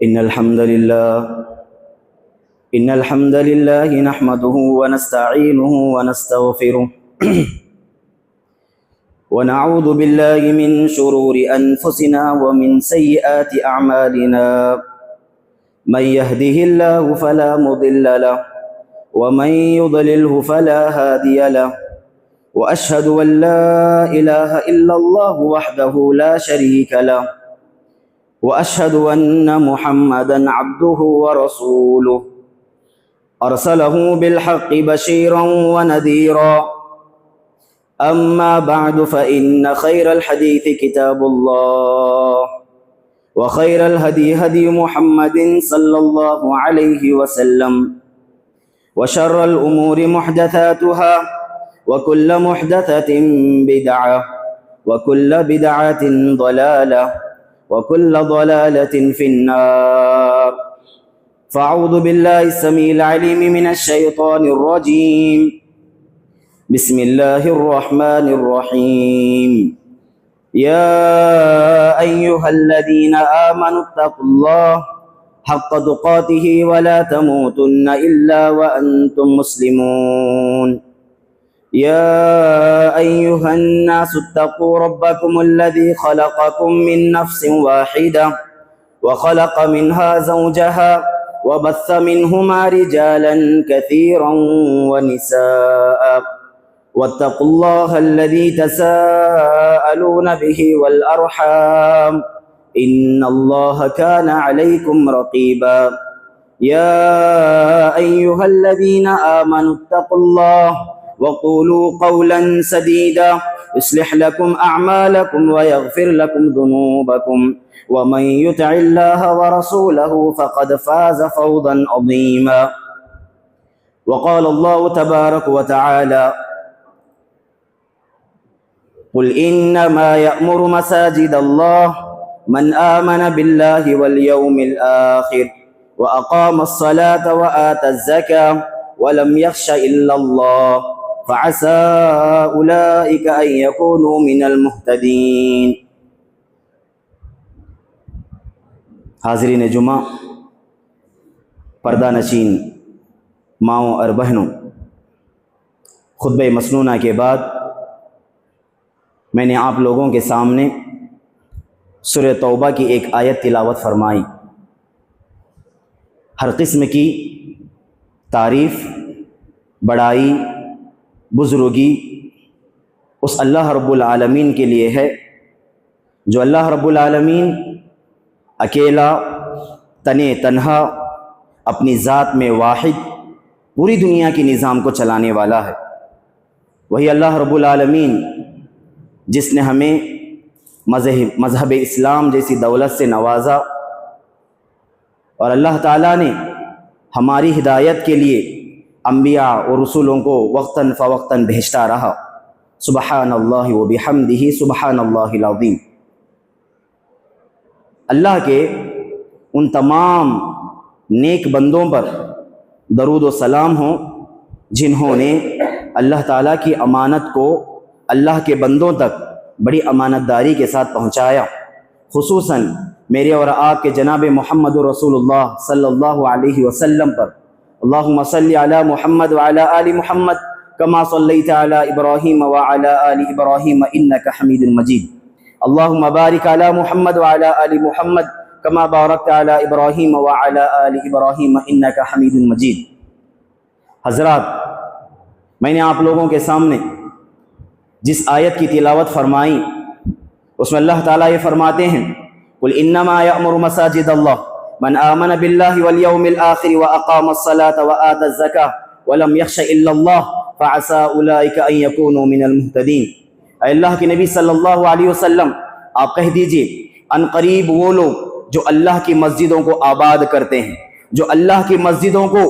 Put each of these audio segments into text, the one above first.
إن الحمد لله نحمده ونستعينه ونستغفره ونعوذ بالله من شرور أنفسنا ومن سيئات أعمالنا من يهده الله فلا مضل له ومن يضلله فلا هادي له وأشهد أن لا إله إلا الله وحده لا شريك له وأشهد أن محمدًا عبده ورسوله أرسله بالحق بشيرا ونذيرا أما بعد فإن خير الحديث كتاب الله وخير الهدي هدي محمد صلى الله عليه وسلم وشر الأمور محدثاتها وكل محدثة بدعة وكل بدعة ضلالة وكل ضلالة في النار فأعوذ بالله السميع العليم من الشيطان الرجيم بسم الله الرحمن الرحيم يا أيها الذين آمنوا اتقوا الله حق تقاته ولا تموتن إلا وأنتم مسلمون يا أيها الناس اتقوا ربكم الذي خلقكم من نفس واحدة وخلق منها زوجها وبث منهما رجالا كثيرا ونساء واتقوا الله الذي تساءلون به والأرحام إن الله كان عليكم رقيبا يا أيها الذين آمنوا اتقوا الله وقولوا قولا سديدا يصلح لكم أعمالكم ويغفر لكم ذنوبكم ومن يطع الله ورسوله فقد فاز فوزا عظيما وقال الله تبارك وتعالى قل إنما يأمر مساجد الله من آمن بالله واليوم الآخر وأقام الصلاة وآتى الزكاة ولم يخش إلا الله فعسى أولئك أن يكونوا من المهتدين. حاضرین جمعہ، پردہ نشین ماؤں اور بہنوں، خطبہ مسنونہ کے بعد میں نے آپ لوگوں کے سامنے سورہ توبہ کی ایک آیت تلاوت فرمائی. ہر قسم کی تعریف، بڑائی، بزرگی اس اللہ رب العالمین کے لیے ہے جو اللہ رب العالمین اکیلا، تنہا، اپنی ذات میں واحد، پوری دنیا کی نظام کو چلانے والا ہے. وہی اللہ رب العالمین جس نے ہمیں مذہب اسلام جیسی دولت سے نوازا، اور اللہ تعالیٰ نے ہماری ہدایت کے لیے انبیاء اور رسولوں کو وقتاً فوقتاً بھیجتا رہا. سبحان اللہ و بحمدہ سبحان اللہ العظیم. اللہ کے ان تمام نیک بندوں پر درود و سلام ہوں جنہوں نے اللہ تعالیٰ کی امانت کو اللہ کے بندوں تک بڑی امانت داری کے ساتھ پہنچایا. خصوصاً میرے اور آپ کے جناب محمد رسول اللہ صلی اللہ علیہ وسلم پر. اللہم صلی علی محمد وعلی آل محمد کما صلیت علی ابراہیم وعلی آل ابراہیم انک حمید مجید. اللہم بارک علی محمد وعلی آل محمد کما بارکت علی ابراہیم وعلی آل ابراہیم انک حمید مجید. حضرات، میں نے آپ لوگوں کے سامنے جس آیت کی تلاوت فرمائی اس میں اللہ تعالیٰ یہ فرماتے ہیں قل انما یأمر مساجد اللہ من آمن باللہ والیوم الآخر واقام الصلاة وآتى الزکاة ولم یخش الا اللہ فعسى اولئک ان یکونوا من المہتدین. اے اللہ کے نبی صلی اللہ علیہ وسلم، آپ کہہ دیجئے ان قریب وہ لوگ جو اللہ کی مسجدوں کو آباد کرتے ہیں، جو اللہ کی مسجدوں کو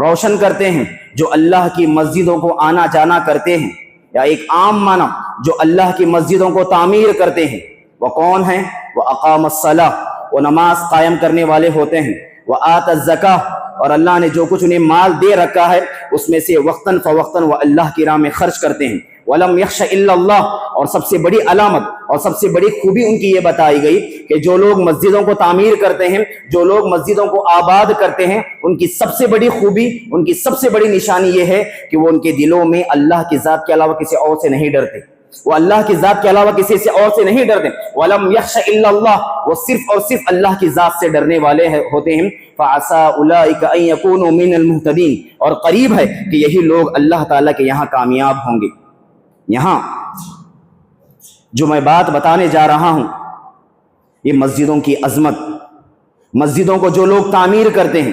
روشن کرتے ہیں، جو اللہ کی مسجدوں کو آنا جانا کرتے ہیں، یا ایک عام معنی جو اللہ کی مسجدوں کو تعمیر کرتے ہیں، وہ کون ہیں؟ وہ اقام الصلاۃ، وہ نماز قائم کرنے والے ہوتے ہیں. وہ آت الزکاۃ، اور اللہ نے جو کچھ انہیں مال دے رکھا ہے اس میں سے وقتاً فوقتاً وہ اللہ کی راہ میں خرچ کرتے ہیں. وَلَمْ يَخْشَ إِلَّا اللَّهُ، اور سب سے بڑی علامت اور سب سے بڑی خوبی ان کی یہ بتائی گئی کہ جو لوگ مسجدوں کو تعمیر کرتے ہیں، جو لوگ مسجدوں کو آباد کرتے ہیں، ان کی سب سے بڑی خوبی، ان کی سب سے بڑی نشانی یہ ہے کہ وہ ان کے دلوں میں اللہ کی ذات کے علاوہ کسی اور سے نہیں ڈرتے، وہ اللہ کی ذات کے علاوہ کسی سے اور سے نہیں ڈرتے۔ وَلَمْ يَخْشَ إِلَّا اللَّهُ، وہ صرف اور صرف اللہ کی ذات سے ڈرنے والے ہوتے ہیں۔ فَعَسَىٰ أُولَٰئِكَ أَن يَكُونُوا مِنَ الْمُهْتَدِينَ، اور قریب ہے کہ یہی لوگ اللہ تعالیٰ کے یہاں کامیاب ہوں گے۔ یہاں جو میں بات بتانے جا رہا ہوں، یہ مسجدوں کی عظمت، مسجدوں کو جو لوگ تعمیر کرتے ہیں،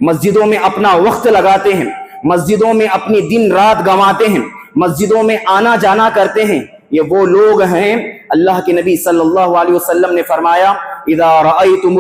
مسجدوں میں اپنا وقت لگاتے ہیں، مسجدوں میں اپنی دن رات گنواتے ہیں، مسجدوں میں آنا جانا کرتے ہیں، یہ وہ لوگ ہیں۔ اللہ کے نبی صلی اللہ علیہ وسلم نے فرمایا اذا رأيتم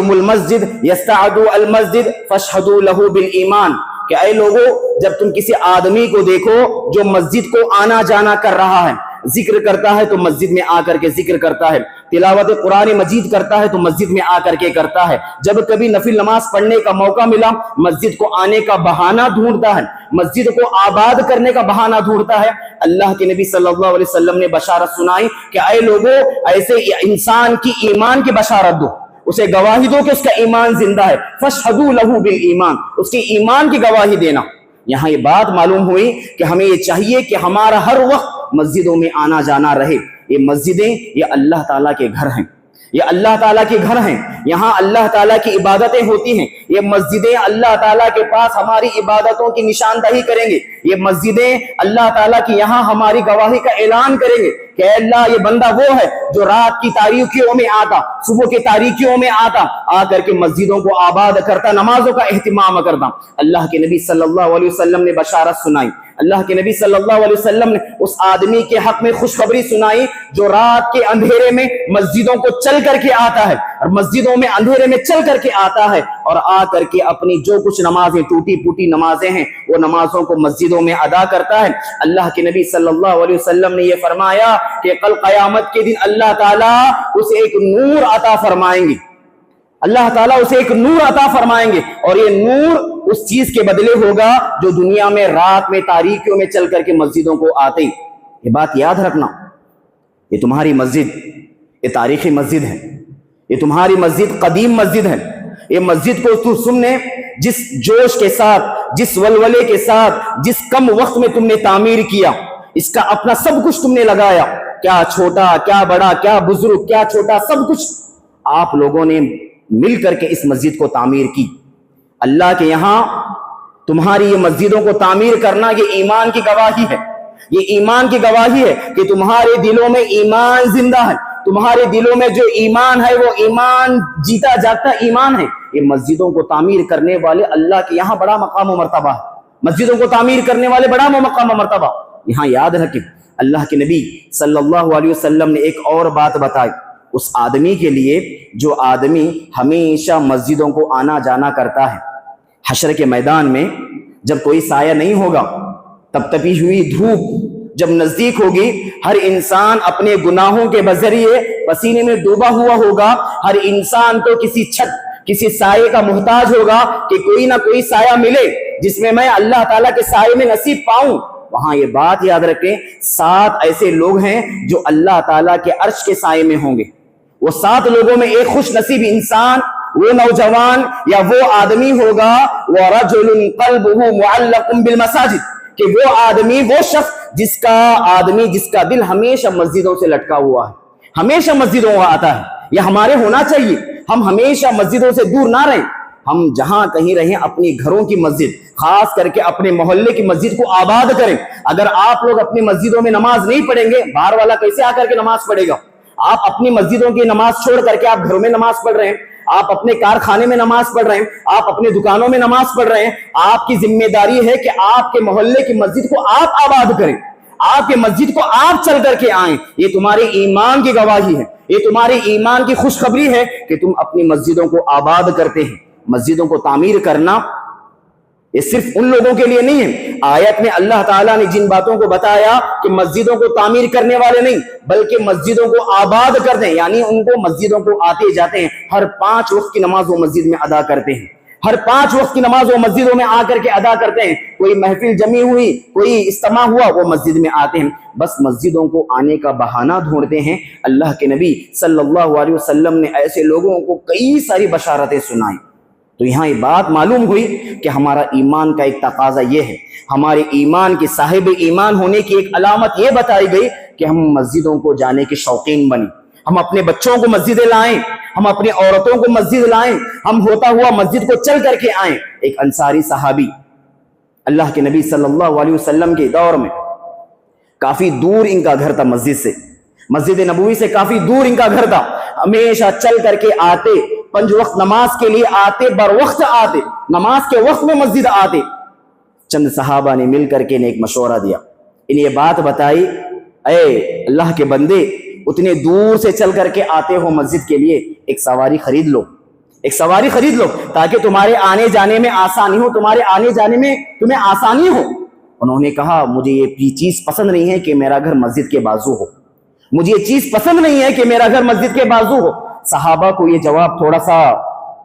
المسجد يستعدوا المسجد فاشهدوا له بالایمان، کہ اے لوگو جب تم کسی آدمی کو دیکھو جو مسجد کو آنا جانا کر رہا ہے، ذکر کرتا ہے تو مسجد میں آ کر کے ذکر کرتا ہے، تلاوت قرآن مجید کرتا ہے تو مسجد میں آ کر کے کرتا ہے، جب کبھی نفل نماز پڑھنے کا موقع ملا مسجد کو آنے کا بہانہ ڈھونڈتا ہے، مسجد کو آباد کرنے کا بہانہ ڈھونڈتا ہے۔ اللہ کے نبی صلی اللہ علیہ وسلم نے بشارت سنائی کہ اے لوگو ایسے انسان کی ایمان کی بشارت دو، اسے گواہی دو کہ اس کا ایمان زندہ ہے، فاشہدوا لہ بالایمان، اس کی ایمان کی گواہی دینا۔ یہاں یہ بات معلوم ہوئی کہ ہمیں یہ چاہیے کہ ہمارا ہر وقت مسجدوں میں آنا جانا رہے۔ یہ مسجدیں یہ اللہ تعالیٰ کے گھر ہیں، یہ اللہ تعالیٰ کے گھر ہیں، یہاں اللہ تعالیٰ کی عبادتیں ہوتی ہیں، یہ مسجدیں اللہ تعالیٰ کے پاس ہماری عبادتوں کی نشاندہی کریں گے، یہ مسجدیں اللہ تعالیٰ کی یہاں ہماری گواہی کا اعلان کریں گے کہ اے اللہ یہ بندہ وہ ہے جو رات کی تاریکیوں میں آتا، صبح کی تاریکیوں میں آتا، آ کر کے مسجدوں کو آباد کرتا، نمازوں کا اہتمام کرتا۔ اللہ کے نبی صلی اللہ علیہ وسلم نے بشارت سنائی، اللہ کے نبی صلی اللہ علیہ وسلم نے اس آدمی کے حق میں خوشخبری سنائی جو رات کے اندھیرے میں مسجدوں کو چل کر کے آتا ہے، اور مسجدوں میں اندھیرے میں چل کر کے آتا ہے، اور آ کر کے اپنی جو کچھ نمازیں ٹوٹی پوٹی نمازیں ہیں وہ نمازوں کو مسجدوں میں ادا کرتا ہے۔ اللہ کے نبی صلی اللہ علیہ وسلم نے یہ فرمایا کہ کل قیامت کے دن اللہ تعالیٰ اسے ایک نور عطا فرمائیں گے، اللہ تعالیٰ اسے ایک نور عطا فرمائیں گے، اور یہ نور اس چیز کے بدلے ہوگا جو دنیا میں رات میں تاریکیوں میں چل کر کے مسجدوں کو آتے۔ یہ بات یاد رکھنا، یہ تمہاری مسجد یہ تاریخی مسجد ہے، یہ تمہاری مسجد قدیم مسجد ہے، یہ مسجد کو تم نے جس جوش کے ساتھ، جس ولولے کے ساتھ، جس کم وقت میں تم نے تعمیر کیا، اس کا اپنا سب کچھ تم نے لگایا، کیا چھوٹا کیا بڑا کیا بزرگ کیا چھوٹا سب کچھ آپ لوگوں نے مل کر کے اس مسجد کو تعمیر کی۔ اللہ کے یہاں تمہاری یہ مسجدوں کو تعمیر کرنا یہ ایمان کی گواہی ہے، یہ ایمان کی گواہی ہے کہ تمہارے دلوں میں ایمان زندہ ہے، تمہارے دلوں میں جو ایمان ہے وہ ایمان جیتا جاگتا ایمان ہے۔ یہ مسجدوں کو تعمیر کرنے والے اللہ کے یہاں بڑا مقام و مرتبہ ہے، مسجدوں کو تعمیر کرنے والے بڑا مقام و مرتبہ۔ یہاں یاد رکھیں اللہ کے نبی صلی اللہ علیہ وسلم نے ایک اور بات بتائی اس آدمی کے لیے جو آدمی ہمیشہ مسجدوں کو آنا جانا کرتا ہے۔ حشر کے میدان میں جب کوئی سایہ نہیں ہوگا، تب تپی ہوئی دھوپ جب نزدیک ہوگی، ہر انسان اپنے گناہوں کے بذریعے پسینے میں ڈوبا ہوا ہوگا، ہر انسان تو کسی چھت کسی سائے کا محتاج ہوگا کہ کوئی نہ کوئی سایہ ملے جس میں میں اللہ تعالیٰ کے سائے میں نصیب پاؤں۔ وہاں یہ بات یاد رکھیں 7 ایسے لوگ ہیں جو اللہ تعالیٰ کے عرش کے سائے میں ہوں گے۔ وہ 7 لوگوں میں ایک خوش نصیب انسان، وہ نوجوان یا وہ آدمی ہوگا وَرَجُلٌ قَلْبُهُ مُعَلَّقٌ بِالْمَسَاجِدِ، کہ وہ آدمی وہ شخص جس کا دل ہمیشہ مسجدوں سے لٹکا ہوا ہے، ہمیشہ مسجدوں میں آتا ہے۔ یہ ہمارے ہونا چاہیے، ہم ہمیشہ مسجدوں سے دور نہ رہیں، ہم جہاں کہیں رہیں اپنی گھروں کی مسجد، خاص کر کے اپنے محلے کی مسجد کو آباد کریں۔ اگر آپ لوگ اپنی مسجدوں میں نماز نہیں پڑھیں گے، باہر والا کیسے آ کر کے نماز پڑھے گا؟ آپ اپنی مسجدوں کی نماز چھوڑ کر کے آپ گھروں میں نماز پڑھ رہے ہیں، آپ اپنے کارخانے میں نماز پڑھ رہے ہیں، آپ اپنے دکانوں میں نماز پڑھ رہے ہیں۔ آپ کی ذمہ داری ہے کہ آپ کے محلے کی مسجد کو آپ آباد کریں، آپ کے مسجد کو آپ چل کر کے آئیں۔ یہ تمہارے ایمان کی گواہی ہے، یہ تمہارے ایمان کی خوشخبری ہے کہ تم اپنی مسجدوں کو آباد کرتے ہیں۔ مسجدوں کو تعمیر کرنا یہ صرف ان لوگوں کے لیے نہیں ہے۔ آیت میں اللہ تعالیٰ نے جن باتوں کو بتایا کہ مسجدوں کو تعمیر کرنے والے نہیں بلکہ مسجدوں کو آباد کرتے ہیں، یعنی ان کو مسجدوں کو آتے جاتے ہیں، ہر 5 وقت کی نماز وہ مسجد میں ادا کرتے ہیں۔ ہر 5 وقت کی نماز وہ مسجدوں میں آ کر کے ادا کرتے ہیں. کوئی محفل جمی ہوئی, کوئی اجتماع ہوا, وہ مسجد میں آتے ہیں. بس مسجدوں کو آنے کا بہانہ ڈھونڈتے ہیں. اللہ کے نبی صلی اللہ علیہ وسلم نے ایسے لوگوں کو کئی ساری بشارتیں سنائیں. تو یہاں یہ بات معلوم ہوئی کہ ہمارا ایمان کا ایک تقاضا یہ ہے, ہمارے ایمان کے صاحب ایمان ہونے کی ایک علامت یہ بتائی گئی کہ ہم مسجدوں کو جانے کے شوقین بنیں. ہم اپنے بچوں کو مسجدیں لائیں, ہم اپنی عورتوں کو مسجد لائیں, ہم ہوتا ہوا مسجد کو چل کر کے آئیں. ایک انصاری صحابی اللہ کے نبی صلی اللہ علیہ وسلم کے دور میں, کافی دور ان کا گھر تھا مسجد سے, مسجد نبوی سے کافی دور ان کا گھر تھا. ہمیشہ چل کر کے آتے, 5 وقت نماز کے لیے آتے, بر وقت آتے, نماز کے وقت میں مسجد آتے. چند صحابہ نے مل کر کے ایک مشورہ دیا, انہیں یہ بات بتائی, اے اللہ کے بندے, اتنے دور سے چل کر کے آتے ہو مسجد کے لیے, ایک سواری خرید لو, ایک سواری خرید لو تاکہ تمہارے آنے جانے میں آسانی ہو, تمہارے آنے جانے میں تمہیں آسانی ہو. انہوں نے کہا مجھے یہ چیز پسند نہیں ہے کہ میرا گھر مسجد کے بازو ہو, مجھے یہ چیز پسند نہیں ہے کہ میرا گھر مسجد کے بازو ہو. صحابہ کو یہ جواب تھوڑا سا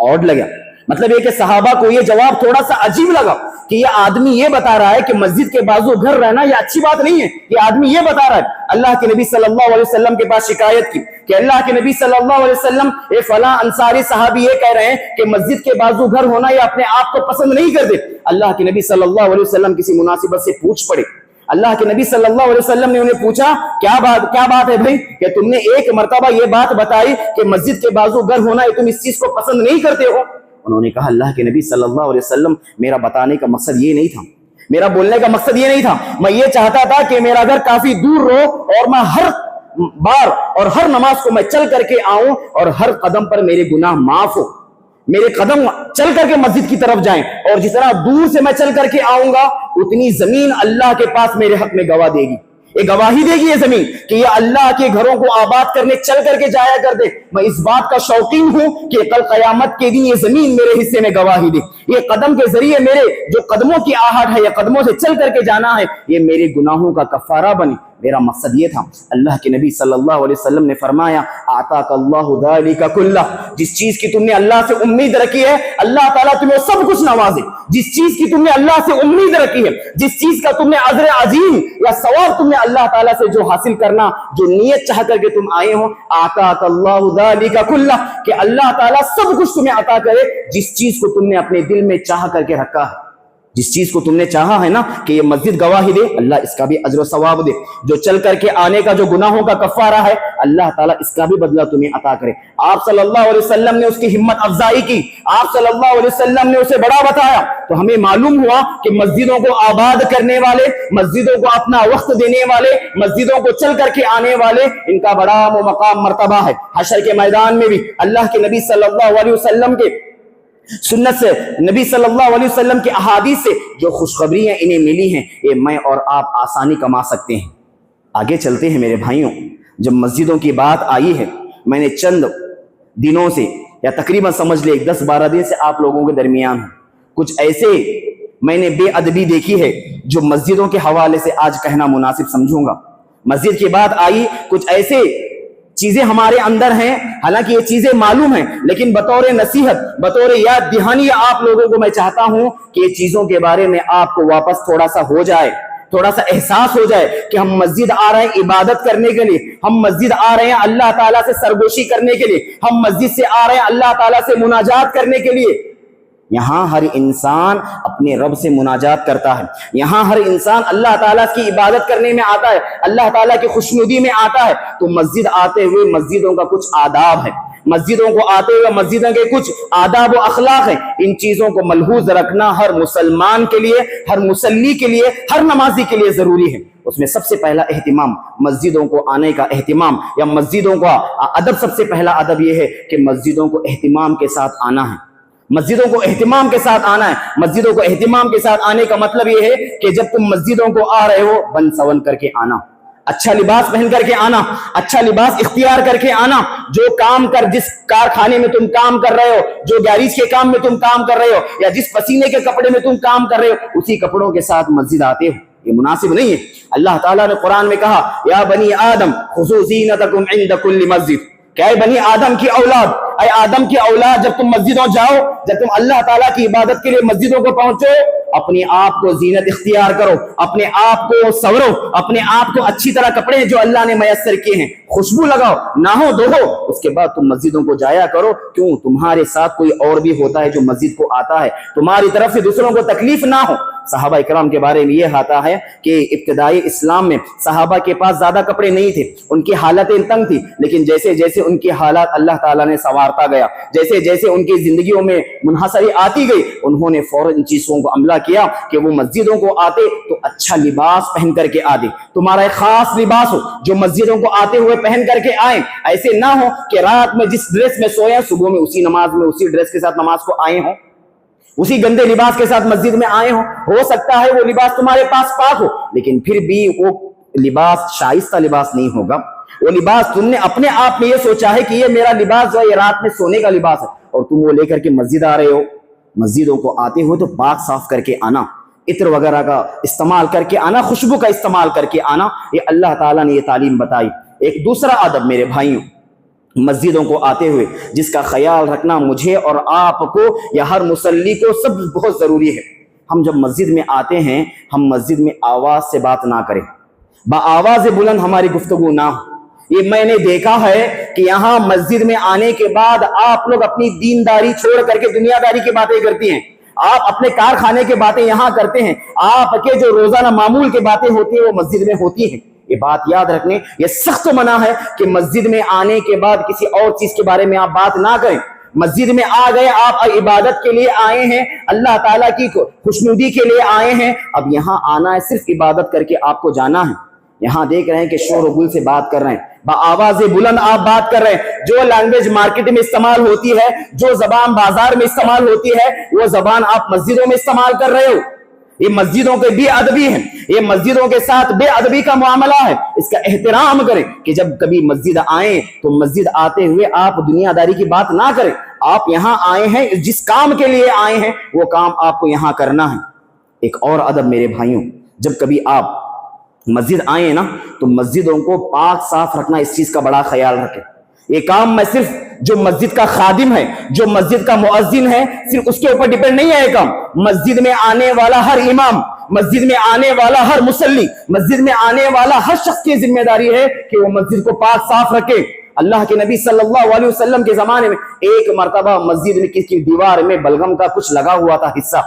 آڈ لگا, مطلب یہ کہ صحابہ کو یہ جواب تھوڑا سا عجیب لگا کہ یہ آدمی یہ بتا رہا ہے کہ مسجد کے بازو گھر رہنا یہ اچھی بات نہیں ہے. یہ آدمی یہ بتا رہا ہے. اللہ کے نبی صلی اللہ علیہ وسلم کے پاس شکایت کی کہ اللہ کے نبی صلی اللہ علیہ وسلم, یہ فلاں انصاری صحابی یہ کہہ رہے ہیں کہ مسجد کے بازو گھر ہونا یہ اپنے آپ کو پسند نہیں کرتے. اللہ کے نبی صلی اللہ علیہ وسلم کسی مناسبت سے پوچھ پڑے. اللہ کے نبی صلی اللہ علیہ وسلم نے انہیں پوچھا, کیا بات ہے بھائی کہ تم نے ایک مرتبہ یہ بات بتائی کہ مسجد کے بازو گھر ہونا ہے, تم اس چیز کو پسند نہیں کرتے ہو؟ انہوں نے کہا اللہ کے نبی صلی اللہ علیہ وسلم, میرا بتانے کا مقصد یہ نہیں تھا, میرا بولنے کا مقصد یہ نہیں تھا. میں یہ چاہتا تھا کہ میرا گھر کافی دور رہو اور میں ہر بار اور ہر نماز کو میں چل کر کے آؤں اور ہر قدم پر میرے گناہ معاف ہو, میرے قدم چل کر کے مسجد کی طرف جائیں, اور جتنا دور سے میں چل کر کے آؤں گا اتنی زمین اللہ کے پاس میرے حق میں گواہ دے گی, یہ گواہی دے گی یہ زمین کہ یہ اللہ کے گھروں کو آباد کرنے چل کر کے جایا کر دے. میں اس بات کا شوقین ہوں کہ کل قیامت کے دن یہ زمین میرے حصے میں گواہی دے. یہ قدم کے ذریعے میرے جو قدموں کی آہٹ ہے, یہ قدموں سے چل کر کے جانا ہے, یہ میرے گناہوں کا کفارہ بنے. میرا مقصد یہ تھا. اللہ کے نبی صلی اللہ علیہ وسلم نے فرمایا, آتاک اللہ ذالک کلہ, جس چیز کی تم نے اللہ سے امید رکھی ہے اللہ تعالیٰ تمہیں سب کچھ نوازے. جس چیز کی تم نے اللہ سے امید رکھی ہے, جس چیز کا تم نے اجر عظیم یا ثواب تم نے اللہ تعالیٰ سے جو حاصل کرنا, جو نیت چاہ کر کے تم آئے ہو, آتاک اللہ ذالک کلہ, کہ اللہ تعالیٰ سب کچھ تمہیں عطا کرے جس چیز کو تم نے اپنے دل میں چاہ کر کے رکھا ہے. جس چیز کو تم نے چاہا ہے نا کہ یہ مسجد گواہی دے, اللہ اس کا بھی اجر و ثواب دے. جو چل کر کے آنے کا جو گناہوں کا کفارہ ہے, اللہ تعالیٰ اس کا بھی بدلہ تمہیں عطا کرے. آپ صلی اللہ علیہ وسلم نے اس کی ہمت افزائی کی, آپ صلی اللہ علیہ وسلم نے اسے بڑا بتایا. تو ہمیں معلوم ہوا کہ مسجدوں کو آباد کرنے والے, مسجدوں کو اپنا وقت دینے والے, مسجدوں کو چل کر کے آنے والے, ان کا بڑا مقام مرتبہ ہے. حشر کے میدان میں بھی اللہ کے نبی صلی اللہ علیہ وسلم کے سنت سے, نبی صلی اللہ علیہ وسلم کے احادیث سے جو خوشخبریاں انہیں ملی ہیں, یہ میں اور آپ آسانی کما سکتے ہیں. آگے چلتے ہیں میرے بھائیوں. جب مسجدوں کی بات آئی ہے, میں نے چند دنوں سے یا تقریباً سمجھ لے 10-12 دن سے آپ لوگوں کے درمیان ہوں, کچھ ایسے میں نے بے ادبی دیکھی ہے جو مسجدوں کے حوالے سے آج کہنا مناسب سمجھوں گا. مسجد کی بات آئی, کچھ ایسے چیزیں ہمارے اندر ہیں, حالانکہ یہ چیزیں معلوم ہیں, لیکن بطور نصیحت, بطور یاد دہانی آپ لوگوں کو میں چاہتا ہوں کہ یہ چیزوں کے بارے میں آپ کو واپس تھوڑا سا ہو جائے, تھوڑا سا احساس ہو جائے کہ ہم مسجد آ رہے ہیں عبادت کرنے کے لیے, ہم مسجد آ رہے ہیں اللہ تعالیٰ سے سرگوشی کرنے کے لیے, ہم مسجد سے آ رہے ہیں اللہ تعالیٰ سے مناجات کرنے کے لیے. یہاں ہر انسان اپنے رب سے مناجات کرتا ہے, یہاں ہر انسان اللہ تعالیٰ کی عبادت کرنے میں آتا ہے, اللہ تعالیٰ کی خوشنودی میں آتا ہے. تو مسجد آتے ہوئے مسجدوں کا کچھ آداب ہے, مسجدوں کو آتے ہوئے مسجدوں کے کچھ آداب و اخلاق ہیں. ان چیزوں کو ملحوظ رکھنا ہر مسلمان کے لیے, ہر مصلی کے لیے, ہر نمازی کے لیے ضروری ہے. اس میں سب سے پہلا اہتمام, مسجدوں کو آنے کا اہتمام یا مسجدوں کا ادب. سب سے پہلا ادب یہ ہے کہ مسجدوں کو اہتمام کے ساتھ آنا ہے, مسجدوں کو اہتمام کے ساتھ آنا ہے. مسجدوں کو اہتمام کے ساتھ آنے کا مطلب یہ ہے کہ جب تم مسجدوں کو آ رہے ہو, بن سون کر کے آنا, اچھا لباس پہن کر کے آنا, اچھا لباس اختیار کر کے آنا. جو کام کر, جس کارخانے میں تم کام کر رہے ہو, جو گیریج کے کام میں تم کام کر رہے ہو, یا جس پسینے کے کپڑے میں تم کام کر رہے ہو, اسی کپڑوں کے ساتھ مسجد آتے ہو, یہ مناسب نہیں ہے. اللہ تعالیٰ نے قرآن میں کہا, یا بنی آدم خذوا زینتکم عند کل مسجد, کہ اے بنی آدم کی اولاد, اے آدم کی اولاد، جب تم مسجدوں جاؤ، جب تم اللہ تعالیٰ کی عبادت کے لیے مسجدوں کو پہنچو، اپنے آپ کو زینت اختیار کرو، اپنے آپ کو سورو، اپنے آپ کو اچھی طرح کپڑے ہیں جو اللہ نے میسر کیے ہیں خوشبو لگاؤ، نہو دھو، اس کے بعد تم مسجدوں کو جایا کرو۔ کیوں؟ تمہارے ساتھ کوئی اور بھی ہوتا ہے جو مسجد کو آتا ہے، تمہاری طرف سے دوسروں کو تکلیف نہ ہو۔ صحابہ اکرام کے بارے میں یہ آتا ہے کہ ابتدائی اسلام میں صحابہ کے پاس زیادہ کپڑے نہیں تھے، ان کی حالتیں تنگ تھی، لیکن جیسے جیسے ان کی حالات اللہ تعالیٰ نے سنوارتا گیا، جیسے جیسے ان کی زندگیوں میں منحصری آتی گئی، انہوں نے فوراً ان چیزوں کو عملہ کیا کہ وہ مسجدوں کو آتے تو اچھا لباس پہن کر کے آتے، تمہارا ایک خاص لباس ہو جو مسجدوں کو آتے ہوئے پہن کر کے آئیں۔ ایسے نہ ہو کہ رات میں جس ڈریس میں سویا صبح میں اسی نماز میں اسی ڈریس کے ساتھ نماز کو آئے ہوں، اسی گندے لباس کے ساتھ مسجد میں آئے ہوں۔ ہو سکتا ہے وہ لباس تمہارے پاس پاک ہو، لیکن پھر بھی وہ لباس شائستہ لباس نہیں ہوگا۔ وہ لباس تم نے اپنے آپ میں یہ سوچا ہے کہ یہ میرا لباس جو ہے یہ رات میں سونے کا لباس ہے، اور تم وہ لے کر کے مسجد آ رہے ہو۔ مسجدوں کو آتے ہوئے تو پاک صاف کر کے آنا، عطر وغیرہ کا استعمال کر کے آنا، خوشبو کا استعمال کر کے آنا، یہ اللہ تعالیٰ نے یہ تعلیم بتائی۔ ایک دوسرا ادب میرے بھائیوں، مسجدوں کو آتے ہوئے جس کا خیال رکھنا مجھے اور آپ کو یا ہر مصلی کو سب بہت ضروری ہے۔ ہم جب مسجد میں آتے ہیں، ہم مسجد میں آواز سے بات نہ کریں، بآواز بلند ہماری گفتگو نہ ہو۔ یہ میں نے دیکھا ہے کہ یہاں مسجد میں آنے کے بعد آپ لوگ اپنی دینداری چھوڑ کر کے دنیا داری کی باتیں کرتی ہیں، آپ اپنے کارخانے کی باتیں یہاں کرتے ہیں، آپ کے جو روزانہ معمول کی باتیں ہوتی ہیں وہ مسجد میں ہوتی ہیں۔ یہ بات یاد رکھنے، یہ سخت منع ہے کہ مسجد میں آنے کے بعد کسی اور چیز کے بارے میں آپ بات نہ کریں۔ مسجد میں آ گئے، آپ عبادت کے لیے آئے ہیں، اللہ تعالیٰ کی خوشنودی کے لیے آئے ہیں، اب یہاں آنا ہے صرف عبادت کر کے آپ کو جانا ہے۔ یہاں دیکھ رہے ہیں کہ شور و گل سے بات کر رہے ہیں، بآواز بلند آپ بات کر رہے ہیں، جو لینگویج مارکیٹ میں استعمال ہوتی ہے، جو زبان بازار میں استعمال ہوتی ہے، وہ زبان آپ مسجدوں میں استعمال کر رہے ہو۔ یہ مسجدوں کے بے ادبی ہے، یہ مسجدوں کے ساتھ بے ادبی کا معاملہ ہے، اس کا احترام کریں کہ جب کبھی مسجد آئیں تو مسجد آتے ہوئے آپ دنیا داری کی بات نہ کریں۔ آپ یہاں آئے ہیں، جس کام کے لیے آئے ہیں وہ کام آپ کو یہاں کرنا ہے۔ ایک اور ادب میرے بھائیوں، جب کبھی آپ مسجد آئیں نا تو مسجدوں کو پاک صاف رکھنا، اس چیز کا بڑا خیال رکھیں۔ یہ کام میں صرف جو مسجد کا خادم ہے، جو مسجد کا مؤذن ہے، صرف اس کے اوپر ڈیپینڈ نہیں ہے یہ کام۔ مسجد میں آنے والا ہر امام، مسجد میں آنے والا ہر مصلی، مسجد میں آنے والا ہر شخص کی ذمہ داری ہے کہ وہ مسجد کو پاک صاف رکھے۔ اللہ کے نبی صلی اللہ علیہ وسلم کے زمانے میں ایک مرتبہ مسجد میں کسی دیوار میں بلغم کا کچھ لگا ہوا تھا حصہ،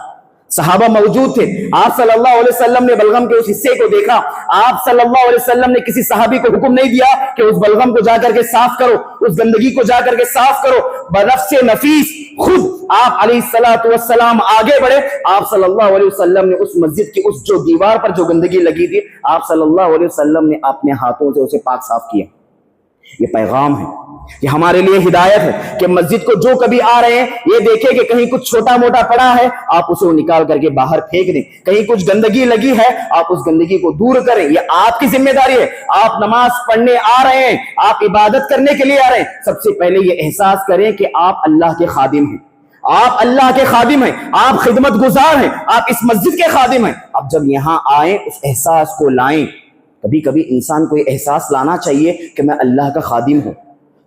صحابہ موجود تھے، آپ صلی اللہ علیہ وسلم نے بلغم کے اس حصے کو دیکھا، آپ صلی اللہ علیہ وسلم نے کسی صحابی کو حکم نہیں دیا کہ اس بلغم کو جا کر کے صاف کرو، اس گندگی کو جا کر کے صاف کرو، بنفس نفیس خود آپ علیہ السلام آگے بڑھے، آپ صلی اللہ علیہ وسلم نے اس مسجد کی اس جو دیوار پر جو گندگی لگی تھی، آپ صلی اللہ علیہ وسلم نے اپنے ہاتھوں سے اسے پاک صاف کیا۔ یہ پیغام ہے، یہ ہمارے لیے ہدایت ہے کہ مسجد کو جو کبھی آ رہے ہیں یہ دیکھیں کہ کہیں کچھ چھوٹا موٹا پڑا ہے، آپ اسے نکال کر کے باہر پھینک دیں، کہیں کچھ گندگی لگی ہے آپ اس گندگی کو دور کریں، یہ آپ کی ذمہ داری ہے۔ آپ نماز پڑھنے آ رہے ہیں، آپ عبادت کرنے کے لیے آ رہے ہیں، سب سے پہلے یہ احساس کریں کہ آپ اللہ کے خادم ہیں، آپ اللہ کے خادم ہیں، آپ خدمت گزار ہیں، آپ اس مسجد کے خادم ہیں۔ اب جب یہاں آئیں اس احساس کو لائیں۔ کبھی کبھی انسان کو یہ احساس لانا چاہیے کہ میں اللہ کا خادم ہوں۔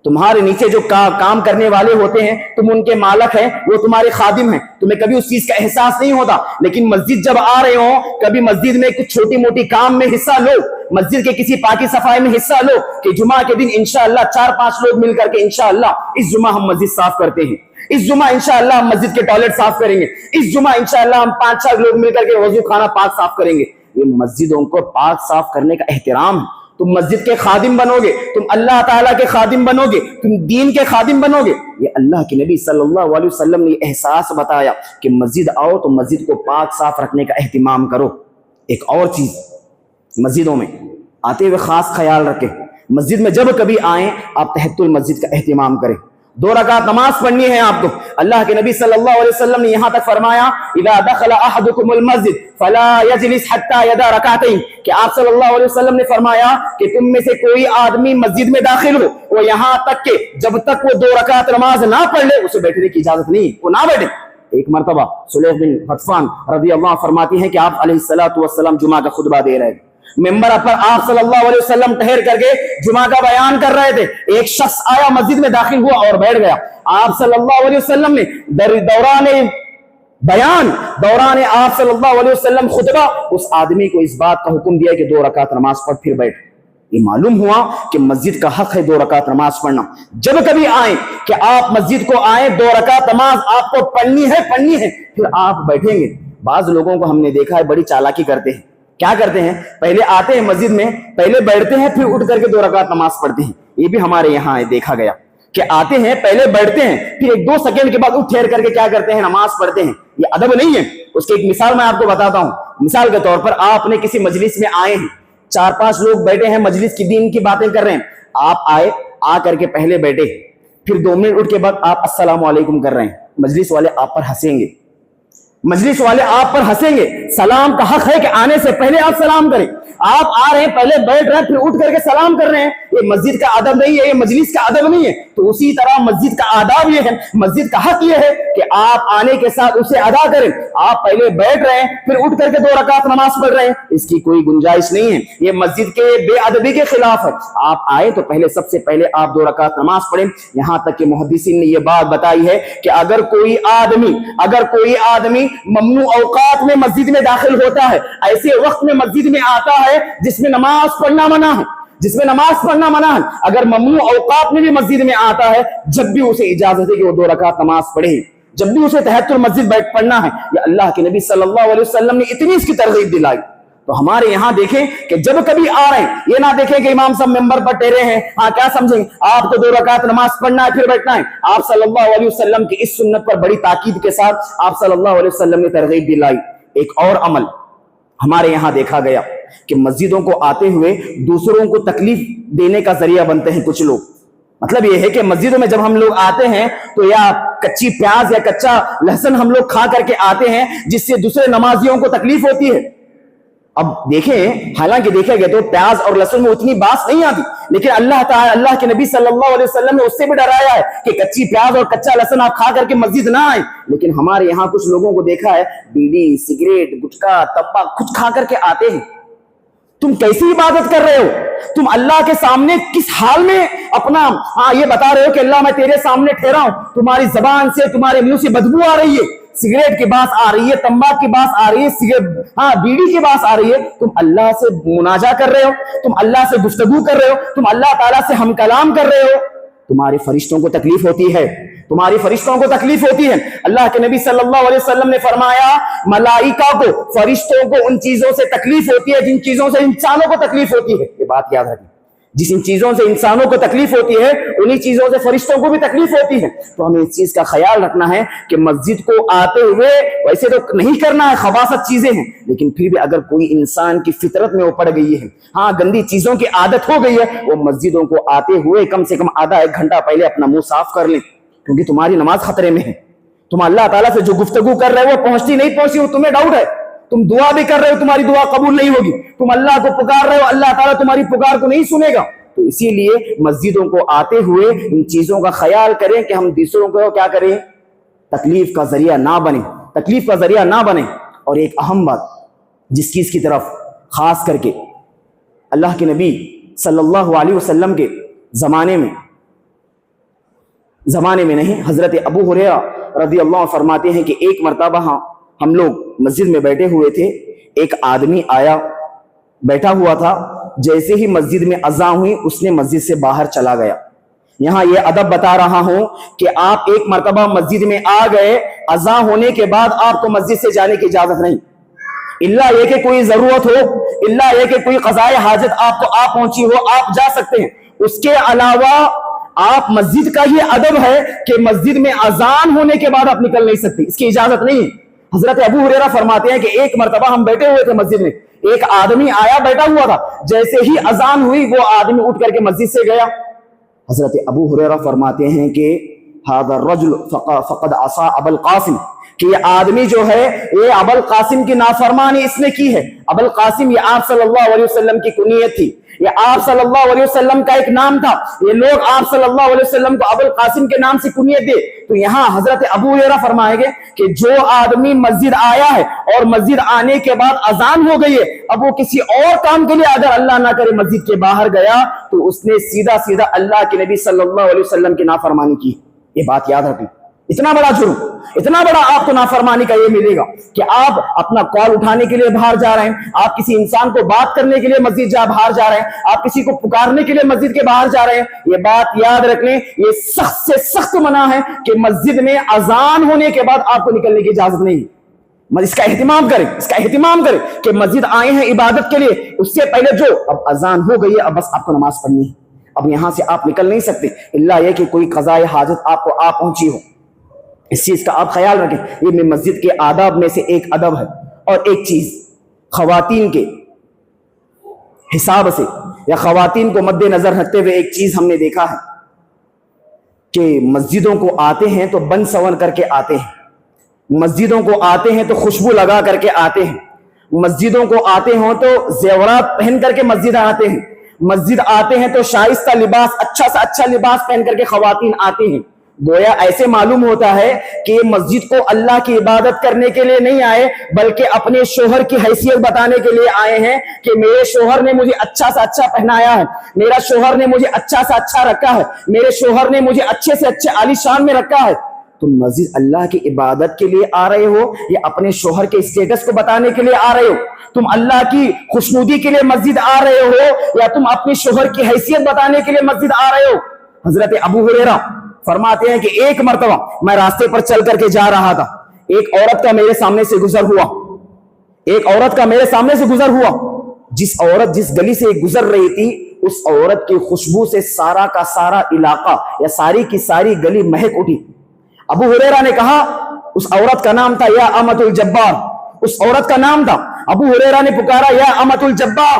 تمہارے نیچے جو کام کرنے والے ہوتے ہیں، تم ان کے مالک ہیں، وہ تمہارے خادم ہیں، تمہیں کبھی اس چیز کا احساس نہیں ہوتا، لیکن مسجد جب آ رہے ہوں، کبھی مسجد میں کچھ چھوٹی موٹی کام میں حصہ لو، مسجد کے کسی پاکی صفائی میں حصہ لو کہ جمعہ کے دن انشاءاللہ 4-5 لوگ مل کر کے انشاءاللہ اس جمعہ ہم مسجد صاف کرتے ہیں، اس جمعہ انشاءاللہ ہم مسجد کے ٹوائلٹ صاف کریں گے، اس جمعہ انشاءاللہ ہم 5-6 لوگ مل کر کے وضو خانہ پاک صاف کریں گے۔ یہ مسجدوں کو پاک صاف کرنے کا احترام ہے۔ تم مسجد کے خادم بنو گے، تم اللہ تعالیٰ کے خادم بنو گے، تم دین کے خادم بنو گے۔ یہ اللہ کے نبی صلی اللہ علیہ وسلم نے احساس بتایا کہ مسجد آؤ تو مسجد کو پاک صاف رکھنے کا اہتمام کرو۔ ایک اور چیز، مسجدوں میں آتے ہوئے خاص خیال رکھیں، مسجد میں جب کبھی آئیں آپ تحیۃ المسجد کا اہتمام کریں۔ 2 رکعت نماز پڑھنی ہے آپ کو۔ اللہ کے نبی صلی اللہ علیہ وسلم نے یہاں تک فرمایا اذا دخل احدكم المسجد فلا يجلس حتى يدع ركعتين، کہ آپ صلی اللہ علیہ وسلم نے فرمایا کہ تم میں سے کوئی آدمی مسجد میں داخل ہو وہ یہاں تک کہ جب تک وہ 2 رکعت نماز نہ پڑھ لے اسے بیٹھنے کی اجازت نہیں، وہ نہ بیٹھے۔ ایک مرتبہ سلیح بن غطفان رضی اللہ عنہ فرماتی ہیں کہ آپ علیہ الصلوۃ والسلام جمعہ کا خطبہ دے رہے ہیں، ممبر پر آپ صلی اللہ علیہ وسلم ٹھہر کر کے جمعہ کا بیان کر رہے تھے، ایک شخص آیا مسجد میں داخل ہوا اور بیٹھ گیا۔ آپ صلی اللہ علیہ وسلم نے دوران آپ صلی اللہ علیہ وسلم خطبہ اس آدمی کو اس بات کا حکم دیا کہ 2 رکعت نماز پڑھ پھر بیٹھ۔ یہ معلوم ہوا کہ مسجد کا حق ہے 2 رکعت نماز پڑھنا۔ جب کبھی آئیں کہ آپ مسجد کو آئیں، 2 رکعت نماز آپ کو پڑھنی ہے پھر آپ بیٹھیں گے۔ بعض لوگوں کو ہم نے دیکھا ہے بڑی چالاکی کرتے ہیں، کیا کرتے ہیں؟ پہلے آتے ہیں مسجد میں، پہلے بیٹھتے ہیں، پھر اٹھ کر کے 2 رکعت نماز پڑھتے ہیں۔ یہ بھی ہمارے یہاں دیکھا گیا کہ آتے ہیں، پہلے بیٹھتے ہیں، پھر 1-2 سیکنڈ کے بعد اٹھ ٹھہر کر کے کیا کرتے ہیں؟ نماز پڑھتے ہیں۔ یہ ادب نہیں ہے۔ اس کی ایک مثال میں آپ کو بتاتا ہوں۔ مثال کے طور پر آپ نے کسی مجلس میں آئے ہیں، 4-5 لوگ بیٹھے ہیں، مجلس کی دین کی باتیں کر رہے ہیں۔ آپ آئے، آ کر کے پہلے بیٹھے، پھر 2 منٹ اٹھ کے بعد آپ السلام علیکم کر رہے ہیں۔ مجلس والے آپ پر ہنسیں گے، سلام کا حق ہے کہ آنے سے پہلے آپ سلام کریں۔ آپ آ رہے ہیں، پہلے بیٹھ رہے ہیں، پھر اٹھ کر کے سلام کر رہے ہیں۔ یہ مسجد کا ادب نہیں ہے، یہ مجلس کا ادب نہیں ہے۔ تو اسی طرح مسجد کا آداب یہ ہے، مسجد کا حق یہ ہے کہ آپ آنے کے ساتھ اسے ادا کریں۔ آپ پہلے بیٹھ رہے ہیں، پھر اٹھ کر کے 2 رکعت نماز پڑھ رہے ہیں، اس کی کوئی گنجائش نہیں ہے۔ یہ مسجد کے بے ادبی کے خلاف ہے۔ آپ آئے تو سب سے پہلے آپ 2 رکعت نماز پڑھیں۔ یہاں تک کہ محدثین نے یہ بات بتائی ہے کہ اگر کوئی آدمی ممنوع اوقات میں مسجد میں داخل ہوتا ہے، ایسے وقت میں مسجد میں آتا ہے جس میں نماز پڑھنا منع ہے، اگر ممنوع اوقات میں بھی مسجد میں آتا ہے، جب بھی اسے اجازت ہے کہ وہ 2 رکعت نماز پڑھے، جب بھی اسے تحیۃ المسجد پڑھنا ہے۔ یہ اللہ کے نبی صلی اللہ علیہ وسلم نے اتنی اس کی ترغیب دلائی۔ تو ہمارے یہاں دیکھیں کہ جب کبھی آ رہے ہیں، یہ نہ دیکھیں کہ امام صاحب ممبر پر ٹھہرے ہیں، کیا سمجھیں آپ کو 2 رکعت نماز پڑھنا ہے پھر بیٹھنا ہے۔ آپ صلی اللہ علیہ وسلم کی اس سنت پر بڑی تاکید کے ساتھ آپ صلی اللہ علیہ وسلم نے ترغیب دلائی۔ ایک اور عمل ہمارے یہاں دیکھا گیا کہ مسجدوں کو آتے ہوئے دوسروں کو تکلیف دینے کا ذریعہ بنتے ہیں کچھ لوگ۔ مطلب یہ ہے کہ مسجدوں میں جب ہم لوگ آتے ہیں تو یا کچی پیاز یا کچا لہسن ہم لوگ کھا کر کے آتے ہیں، جس سے دوسرے نمازیوں کو تکلیف ہوتی ہے۔ اب دیکھیں، حالانکہ دیکھا گیا تو پیاز اور لہسن میں اتنی باس نہیں آتی، لیکن اللہ کے نبی صلی اللہ علیہ وسلم نے اس سے بھی ڈرایا ہے کہ کچی پیاز اور کچا لہسن آپ کھا کر کے مسجد نہ آئیں۔ لیکن ہمارے یہاں کچھ لوگوں کو دیکھا ہے بیڑی، سگریٹ، گٹکا، تمباکو کچھ کھا کر کے آتے ہیں۔ تم کیسی عبادت کر رہے ہو؟ تم اللہ کے سامنے کس حال میں اپنا یہ بتا رہے ہو کہ اللہ میں تیرے سامنے ٹھہرا ہوں؟ تمہاری زبان سے، تمہارے منہ سے بدبو آ رہی ہے، سگریٹ کی بات آ رہی ہے، تمباکو کی بات آ رہی ہے، بیڑی کی بات آ رہی ہے۔ تم اللہ سے مناجا کر رہے ہو، تم اللہ سے گفتگو کر رہے ہو، تم اللہ تعالیٰ سے ہم کلام کر رہے ہو۔ تمہارے فرشتوں کو تکلیف ہوتی ہے، اللہ کے نبی صلی اللہ علیہ وسلم نے فرمایا ملائکہ کو، فرشتوں کو ان چیزوں سے تکلیف ہوتی ہے جن چیزوں سے انسانوں کو تکلیف ہوتی ہے۔ یہ بات یاد رکھیں، جس ان چیزوں سے انسانوں کو تکلیف ہوتی ہے انہی چیزوں سے فرشتوں کو بھی تکلیف ہوتی ہے۔ تو ہمیں اس چیز کا خیال رکھنا ہے کہ مسجد کو آتے ہوئے ویسے تو نہیں کرنا ہے، خباثت چیزیں ہیں، لیکن پھر بھی اگر کوئی انسان کی فطرت میں وہ پڑ گئی ہے، گندی چیزوں کی عادت ہو گئی ہے، وہ مسجدوں کو آتے ہوئے کم سے کم آدھا 1 گھنٹہ پہلے اپنا منہ صاف کر لیں، کیونکہ تمہاری نماز خطرے میں ہے۔ تم اللہ تعالیٰ سے جو گفتگو کر رہے ہو وہ پہنچتی نہیں پہنچتی وہ تمہیں ڈاؤٹ ہے۔ تم دعا بھی کر رہے ہو، تمہاری دعا قبول نہیں ہوگی۔ تم اللہ کو پکار رہے ہو، اللہ تعالیٰ تمہاری پکار کو نہیں سنے گا۔ تو اسی لیے مسجدوں کو آتے ہوئے ان چیزوں کا خیال کریں کہ ہم دوسروں کو کیا کریں، تکلیف کا ذریعہ نہ بنیں۔ اور ایک اہم بات جس چیز کی طرف خاص کر کے اللہ کے نبی صلی اللہ علیہ وسلم کے زمانے میں نہیں، حضرت ابو ہریرہ رضی اللہ عنہ فرماتے ہیں کہ ایک مرتبہ ہم لوگ مسجد میں بیٹھے ہوئے تھے، ایک آدمی آیا، بیٹھا ہوا تھا، جیسے ہی مسجد میں اذان ہوئی اس نے مسجد سے باہر چلا گیا۔ یہاں یہ ادب بتا رہا ہوں کہ آپ ایک مرتبہ مسجد میں آ گئے، اذان ہونے کے بعد آپ کو مسجد سے جانے کی اجازت نہیں، اللہ یہ کہ کوئی ضرورت ہو، اللہ یہ کہ کوئی قضائے حاجت آپ کو پہنچی ہو، آپ جا سکتے ہیں۔ اس کے علاوہ آپ مسجد کا یہ ادب ہے کہ مسجد میں اذان ہونے کے بعد آپ نکل نہیں سکتے، اس کی اجازت نہیں ہے۔ حضرت ابو ہریرہ فرماتے ہیں کہ ایک مرتبہ ہم بیٹھے ہوئے تھے مسجد میں، ایک آدمی آیا، بیٹھا ہوا تھا، جیسے ہی اذان ہوئی وہ آدمی اٹھ کر کے مسجد سے گیا۔ حضرت ابو ہریرہ فرماتے ہیں کہ هذا الرجل فقد عصى ابا القاسم، کہ یہ آدمی جو ہے یہ ابوالقاسم کی نافرمانی اس نے کی ہے. ابوالقاسم یہ آپ صلی اللہ علیہ وسلم کی کنیت تھی, یہ آپ صلی اللہ علیہ وسلم کا ایک نام تھا. یہ لوگ آپ صلی اللہ علیہ وسلم کو ابوالقاسم کے نام سے کنیت دے. تو یہاں حضرت ابو ہریرہ فرمائیں گے کہ جو آدمی مسجد آیا ہے اور مسجد آنے کے بعد اذان ہو گئی ہے, اب وہ کسی اور کام کے لیے اگر اللہ نہ کرے مسجد کے باہر گیا تو اس نے سیدھا سیدھا اللہ کے نبی صلی اللہ علیہ وسلم کی نافرمانی کی. یہ بات یاد رکھیں. اتنا بڑا جرم, اتنا بڑا آپ کو نافرمانی کا یہ ملے گا کہ آپ اپنا کال اٹھانے کے لیے باہر جا رہے ہیں, آپ کسی انسان کو بات کرنے کے لیے مسجد باہر جا رہے ہیں, آپ کسی کو پکارنے کے لیے مسجد کے باہر جا رہے ہیں. یہ بات یاد رکھ لیں, یہ سخت سے سخت منع ہے کہ مسجد میں اذان ہونے کے بعد آپ کو نکلنے کی اجازت نہیں. اس کا اہتمام کریں, اس کا اہتمام کریں کہ مسجد آئے ہیں عبادت کے لیے, اس سے پہلے جو اب اذان ہو گئی ہے اب بس آپ کو نماز پڑھنی ہے. اب یہاں سے آپ نکل نہیں سکتے اللہ یہ کہ کوئی قضاء حاجت آپ کو آ پہنچی ہو. اس چیز کا آپ خیال رکھیں. یہ مسجد کے آداب میں سے ایک ادب ہے. اور ایک چیز خواتین کے حساب سے یا خواتین کو مد نظر رکھتے ہوئے ایک چیز ہم نے دیکھا ہے کہ مسجدوں کو آتے ہیں تو بن سور کر کے آتے ہیں, مسجدوں کو آتے ہیں تو خوشبو لگا کر کے آتے ہیں, مسجدوں کو آتے ہوں تو زیورات پہن کر کے مسجد آتے ہیں, مسجد آتے ہیں تو شائستہ لباس, اچھا سا اچھا لباس پہن کر کے خواتین آتی ہیں. گویا ایسے معلوم ہوتا ہے کہ یہ مسجد کو اللہ کی عبادت کرنے کے لیے نہیں آئے بلکہ اپنے شوہر کی حیثیت بتانے کے لیے آئے ہیں کہ میرے شوہر نے مجھے اچھا سا اچھا پہنایا ہے, میرا شوہر نے مجھے اچھا سا اچھا رکھا ہے, میرے شوہر نے مجھے اچھے سے اچھے عالی شان میں رکھا ہے. تم مسجد اللہ کی عبادت کے لیے آ رہے ہو یا اپنے شوہر کے اسٹیٹس کو بتانے کے لیے آ رہے ہو؟ تم اللہ کی خوشنودی کے لیے مسجد آ رہے ہو یا تم اپنے شوہر کی حیثیت بتانے کے لیے مسجد آ رہے ہو؟ حضرت ابو ہریرہ فرماتے ہیں کہ ایک مرتبہ میں راستے پر چل کر کے جا رہا تھا, ایک عورت کا میرے سامنے سے گزر ہوا, ایک عورت کا میرے سامنے سے گزر ہوا. جس عورت جس گلی سے گزر رہی تھی اس عورت کی خوشبو سے سارا کا سارا علاقہ یا ساری کی ساری گلی مہک اٹھی. ابو ہریرہ نے کہا, اس عورت کا نام تھا یا امۃ الجبار, اس عورت کا نام تھا. ابو ہریرہ نے پکارا یا امۃ الجبار,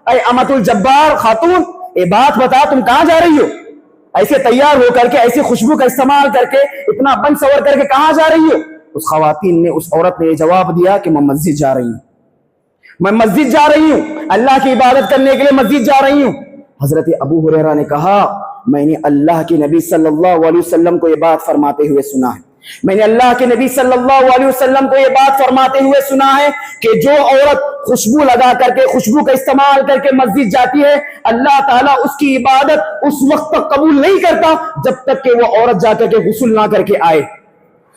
اے امۃ الجبار خاتون, اے بات بتا تم کہاں جا رہی ہو؟ ایسے تیار ہو کر کے, ایسی خوشبو کا استعمال کر کے, اتنا بن سور کر کے کہاں جا رہی ہو؟ اس خواتین نے, اس عورت نے یہ جواب دیا کہ میں مسجد جا رہی ہوں, میں مسجد جا رہی ہوں, اللہ کی عبادت کرنے کے لیے مسجد جا رہی ہوں. حضرت ابو ہریرہ نے کہا میں نے اللہ کے نبی صلی اللہ علیہ وسلم کو یہ بات فرماتے ہوئے سنا ہے, میں نے اللہ کے نبی صلی اللہ علیہ وسلم کو یہ بات فرماتے ہوئے سنا ہے کہ جو عورت خوشبو لگا کر کے, خوشبو کا استعمال کر کے مسجد جاتی ہے اللہ تعالیٰ اس کی عبادت اس وقت تک قبول نہیں کرتا جب تک کہ وہ عورت جا کر کے غسل نہ کر کے آئے.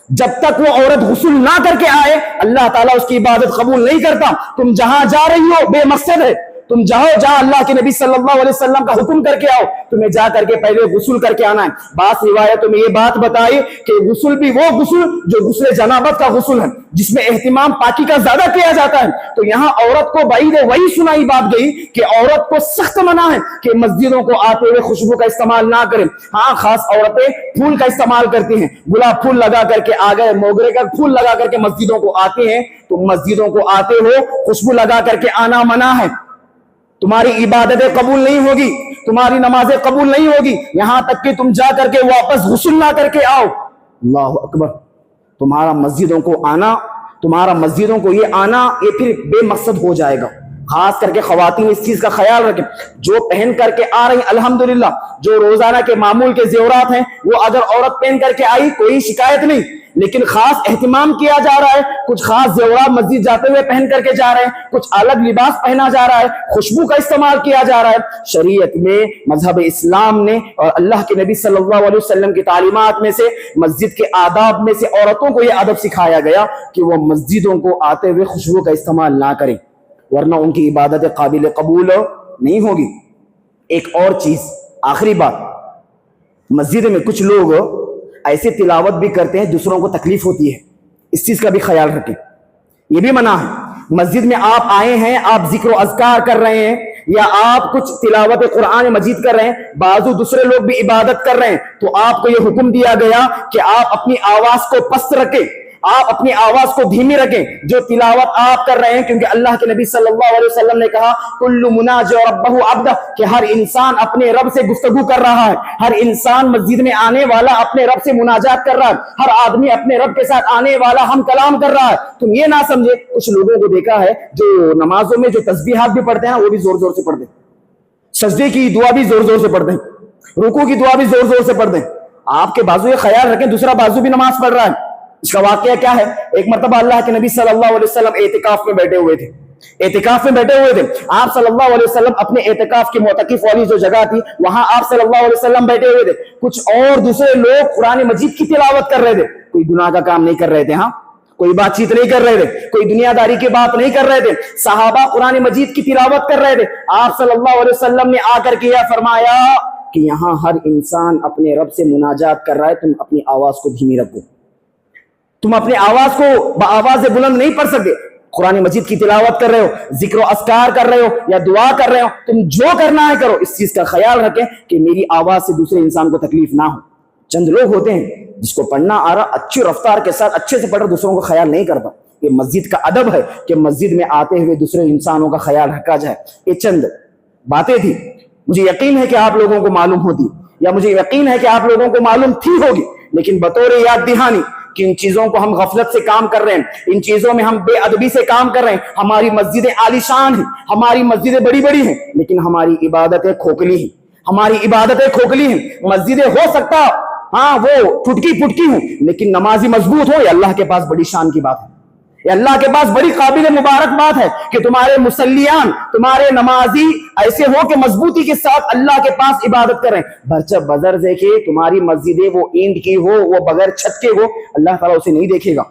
جب تک وہ عورت غسل نہ کر کے آئے اللہ تعالیٰ اس کی عبادت قبول نہیں کرتا. تم جہاں جا رہی ہو بے مقصد ہے, تم جاؤ جہاں اللہ کے نبی صلی اللہ علیہ وسلم کا حکم کر کے آؤ, تمہیں جا کر کے پہلے غسل کر کے آنا ہے. بعض روایتوں میں یہ بات بتائی کہ غسل بھی وہ غسل جو غسل جنابت کا غسل ہے جس میں اہتمام پاکی کا زیادہ کیا جاتا ہے. تو یہاں عورت کو بعید وہی سنائی بات گئی کہ عورت کو سخت منع ہے کہ مسجدوں کو آتے ہوئے خوشبو کا استعمال نہ کریں. ہاں خاص عورتیں پھول کا استعمال کرتی ہیں, گلاب پھول لگا کر کے آ گئے, موگرے کا پھول لگا کر کے مسجدوں کو آتے ہیں. تو مسجدوں کو آتے ہو خوشبو لگا کر کے آنا منع ہے. تمہاری عبادتیں قبول نہیں ہوگی, تمہاری نمازیں قبول نہیں ہوگی یہاں تک کہ تم جا کر کے واپس غسل نہ کر کے آؤ. اللہ اکبر. تمہارا مسجدوں کو آنا, تمہارا مسجدوں کو یہ آنا یہ پھر بے مقصد ہو جائے گا. خاص کر کے خواتین اس چیز کا خیال رکھیں, جو پہن کر کے آ رہی الحمدللہ, جو روزانہ کے معمول کے زیورات ہیں وہ اگر عورت پہن کر کے آئی کوئی شکایت نہیں, لیکن خاص اہتمام کیا جا رہا ہے, کچھ خاص زیورات مسجد جاتے ہوئے پہن کر کے جا رہے ہیں, کچھ الگ لباس پہنا جا رہا ہے, خوشبو کا استعمال کیا جا رہا ہے. شریعت میں مذہب اسلام نے اور اللہ کے نبی صلی اللہ علیہ وسلم کی تعلیمات میں سے مسجد کے آداب میں سے عورتوں کو یہ ادب سکھایا گیا کہ وہ مسجدوں کو آتے ہوئے خوشبو کا استعمال نہ کریں ورنہ ان کی عبادت قابل قبول نہیں ہوگی. ایک اور چیز, آخری بات, مسجد میں کچھ لوگ ایسے تلاوت بھی کرتے ہیں دوسروں کو تکلیف ہوتی ہے, اس چیز کا بھی خیال رکھیں. یہ بھی منع ہے. مسجد میں آپ آئے ہیں, آپ ذکر و اذکار کر رہے ہیں یا آپ کچھ تلاوت قرآن مجید کر رہے ہیں, بعضو دوسرے لوگ بھی عبادت کر رہے ہیں, تو آپ کو یہ حکم دیا گیا کہ آپ اپنی آواز کو پست رکھیں, آپ اپنی آواز کو دھیمی رکھیں جو تلاوت آپ کر رہے ہیں، کیونکہ اللہ کے نبی صلی اللہ علیہ وسلم نے کہا کل مناجی ربہ عبدہ، کہ ہر انسان اپنے رب سے گفتگو کر رہا ہے، ہر انسان مسجد میں آنے والا اپنے رب سے مناجات کر رہا ہے، ہر آدمی اپنے رب کے ساتھ آنے والا ہم کلام کر رہا ہے۔ تم یہ نہ سمجھے، کچھ لوگوں کو دیکھا ہے جو نمازوں میں جو تسبیحات بھی پڑھتے ہیں وہ بھی زور زور سے پڑھتے ہیں، سجدے کی دعا بھی زور زور سے پڑھتے ہیں، رکوع کی دعا بھی زور زور سے پڑھتے ہیں۔ آپ کے بازو یہ خیال رکھیں دوسرا بازو بھی نماز پڑھ رہا ہے۔ اس کا واقعہ کیا ہے؟ ایک مرتبہ اللہ کے نبی صلی اللہ علیہ وسلم اعتکاف میں بیٹھے ہوئے تھے، آپ صلی اللہ علیہ وسلم اپنے اعتکاف کی معتکف والی جو جگہ تھی وہاں آپ صلی اللہ علیہ وسلم بیٹھے ہوئے تھے، کچھ اور دوسرے لوگ قرآن مجید کی تلاوت کر رہے تھے، کوئی گناہ کا کام نہیں کر رہے تھے، ہاں کوئی بات چیت نہیں کر رہے تھے، کوئی دنیا داری کی بات نہیں کر رہے تھے، صحابہ قرآن مجید کی تلاوت کر رہے تھے۔ آپ صلی اللہ علیہ وسلم نے آ کر کے فرمایا کہ یہاں ہر انسان اپنے رب سے مناجات کر رہا ہے، تم اپنی آواز کو دھیمی رکھو، تم اپنی آواز کو بآواز بلند نہیں پڑھ سکتے، قرآن مجید کی تلاوت کر رہے ہو، ذکر و اذکار کر رہے ہو یا دعا کر رہے ہو، تم جو کرنا ہے کرو، اس چیز کا خیال رکھیں کہ میری آواز سے دوسرے انسان کو تکلیف نہ ہو۔ چند لوگ ہوتے ہیں جس کو پڑھنا آ رہا اچھی رفتار کے ساتھ اچھے سے پڑھ رہا دوسروں کو خیال نہیں کرتا۔ یہ مسجد کا ادب ہے کہ مسجد میں آتے ہوئے دوسرے انسانوں کا خیال رکھا جائے۔ یہ چند باتیں تھی، مجھے یقین ہے کہ آپ لوگوں کو معلوم ہوتی، یا مجھے یقین ہے کہ آپ لوگوں کو معلوم تھی ہوگی، لیکن بطور یاد دہانی کہ ان چیزوں کو ہم غفلت سے کام کر رہے ہیں، ان چیزوں میں ہم بے ادبی سے کام کر رہے ہیں۔ ہماری مسجدیں عالیشان ہیں، ہماری مسجدیں بڑی بڑی ہیں، لیکن ہماری عبادتیں کھوکھلی ہیں، ہماری عبادتیں کھوکھلی ہیں۔ مسجدیں ہو سکتا ہاں وہ ٹوٹکی پھٹکی ہوں، لیکن نمازی مضبوط ہو، یہ اللہ کے پاس بڑی شان کی بات ہے، یہ اللہ کے پاس بڑی قابل مبارک بات ہے کہ تمہارے مصلیان، تمہارے نمازی ایسے ہو کہ مضبوطی کے ساتھ اللہ کے پاس عبادت کریں۔ برچہ بزر دیکھے تمہاری مسجدیں وہ اینٹ کی ہو، وہ بغیر چھت کے ہو، اللہ تعالیٰ اسے نہیں دیکھے گا۔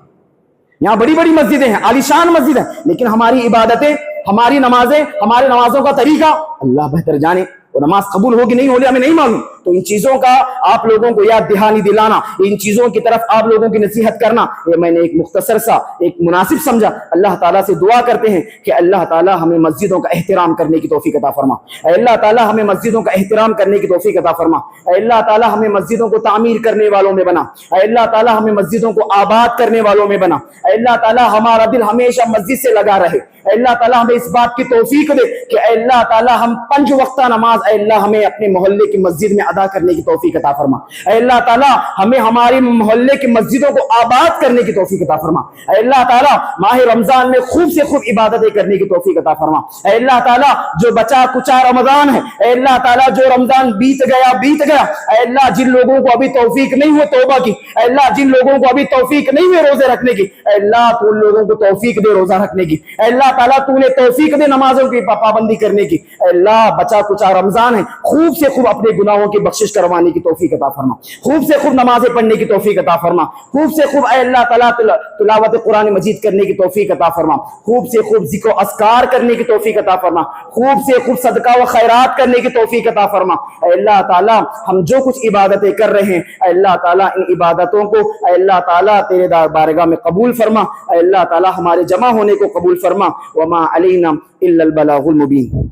یہاں بڑی بڑی مسجدیں ہیں، عالیشان مسجد ہیں، لیکن ہماری عبادتیں، ہماری نمازیں، ہمارے نمازوں کا طریقہ اللہ بہتر جانے، وہ نماز قبول ہوگی نہیں ہوگی ہمیں نہیں معلوم۔ تو ان چیزوں کا آپ لوگوں کو یاد دہانی دلانا، ان چیزوں کی طرف آپ لوگوں کی نصیحت کرنا، یہ میں نے ایک مختصر سا ایک مناسب سمجھا۔ اللہ تعالیٰ سے دعا کرتے ہیں کہ اللہ تعالیٰ ہمیں مسجدوں کا احترام کرنے کی توفیق عطا فرما، اے اللہ تعالیٰ ہمیں مسجدوں کا احترام کرنے کی توفیق عطا فرما، اے اللہ تعالیٰ ہمیں مسجدوں کو تعمیر کرنے والوں میں بنا، اے اللہ تعالیٰ ہمیں مسجدوں کو آباد کرنے والوں میں بنا، اے اللہ تعالیٰ ہمارا دل ہمیشہ مسجد سے لگا رہے، اے اللہ تعالیٰ ہمیں اس بات کی توفیق دے کہ اے اللہ تعالیٰ ہم 5 وقتہ نماز اے اللہ ہمیں اپنے محلے کی مسجد میں ادا کرنے کی توفیق عطا فرما، اے اللہ تعالیٰ ہمیں ہماری محلے کی مسجدوں کو آباد کرنے کی توفیق عطا فرما، اے اللہ تعالیٰ ماہ رمضان میں خوب سے خوب عبادتیں کرنے کی توفیق عطا فرما، اے اللہ تعالیٰ جو بچا کچا رمضان ہے، اے اللہ تعالیٰ جو رمضان بیت گیا، اے اللہ جن لوگوں کو ابھی توفیق نہیں ہوئے توبہ کی، اے اللہ جن لوگوں کو ابھی توفیق نہیں ہوئے روزے رکھنے کی، اے اللہ تو ان لوگوں کو توفیق دے روزہ رکھنے کی، اے اللہ تعالیٰ تو نے توفیق دے نمازوں کی پابندی کرنے کی، اے اللہ بچا کچا رمضان ہے، خوب سے خوب اپنے گناہوں کی بخشش کروانے کی توفیق عطا فرما، خوب سے خوب نمازیں پڑھنے کی توفیق عطا فرما، خوب سے خوب اے اللہ تعالیٰ تلاوت قرآن مجید کرنے کی توفیق عطا فرما، خوب سے خوب ذکر و اذکار کرنے کی توفیق عطا فرما، خوب سے خوب صدقہ و خیرات کرنے کی توفیق عطا فرما، اے اللہ تعالیٰ ہم جو کچھ عبادتیں کر رہے ہیں اے اللہ تعالیٰ ان عبادتوں کو اے اللہ تعالیٰ تیرے بارگاہ میں قبول فرما، اے اللہ تعالیٰ ہمارے جمع ہونے کو قبول فرما، وما علینا الا البلاغ المبین۔